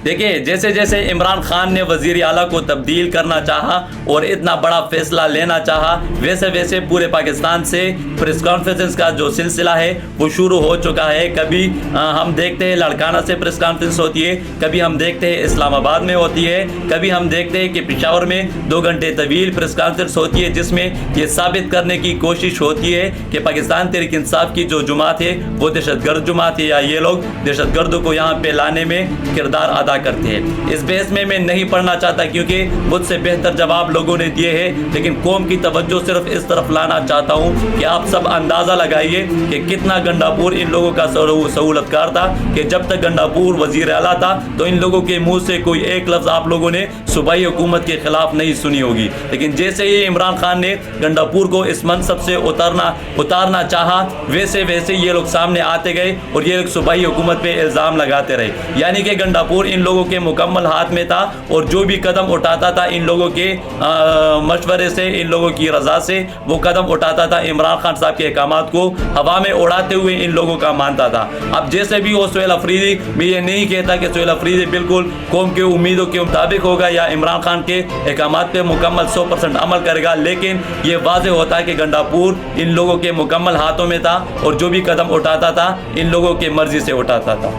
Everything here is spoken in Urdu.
دیکھیے جیسے جیسے عمران خان نے وزیر اعلیٰ کو تبدیل کرنا چاہا اور اتنا بڑا فیصلہ لینا چاہا، ویسے ویسے پورے پاکستان سے پریس کانفرنس کا جو سلسلہ ہے وہ شروع ہو چکا ہے۔ کبھی ہم دیکھتے ہیں لڑکانہ سے پریس کانفرنس ہوتی ہے، کبھی ہم دیکھتے ہیں اسلام آباد میں ہوتی ہے، کبھی ہم دیکھتے ہیں کہ پشاور میں 2 گھنٹے طویل پریس کانفرنس ہوتی ہے، جس میں یہ ثابت کرنے کی کوشش ہوتی ہے کہ پاکستان تحریک انصاف کی جو جماعت ہے وہ دہشت گرد جماعت ہے، یا یہ لوگ دہشت گردوں کو یہاں پہ لانے میں کردار ادا کرتے ہیں۔ اس بحث میں نہیں پڑھنا چاہتا کیونکہ مجھ سے بہتر جواب لوگوں نے دیے ہیں، لیکن قوم کی توجہ صرف اس طرف لانا چاہتا ہوں کہ آپ سب اندازہ لگائیے کہ کتنا گنڈاپور ان لوگوں کا سہولت کار تھا، کہ جب تک گنڈاپور وزیر اعلیٰ تھا تو ان لوگوں کے منہ سے کوئی ایک لفظ آپ لوگوں نے صوبائی حکومت کے خلاف نہیں سنی ہوگی، لیکن جیسے ہی عمران خان نے گنڈاپور کو اس منصب سے اتارنا چاہا، ویسے ویسے یہ لوگ سامنے آتے گئے اور یہ لوگ صوبائی حکومت پہ الزام لگاتے رہے، یعنی کہ گنڈاپور ان لوگوں کے مکمل ہاتھ میں تھا، اور جو بھی قدم اٹھاتا تھا ان لوگوں کے مشورے سے، ان لوگوں کی رضا سے وہ قدم اٹھاتا تھا، عمران خان صاحب کے احکامات کو ہوا میں اڑاتے ہوئے ان لوگوں کا مانتا تھا۔ اب جیسے بھی وہ سہیل افریدی، میں یہ نہیں کہتا کہ سہیل افریدی بالکل قوم کے امیدوں کے مطابق ہوگا یا عمران خان کے احکامات پہ مکمل 100% عمل کرے گا، لیکن یہ واضح ہوتا ہے کہ گنڈاپور ان لوگوں کے مکمل ہاتھوں میں تھا، اور جو بھی قدم اٹھاتا تھا ان لوگوں کے مرضی سے اٹھاتا تھا۔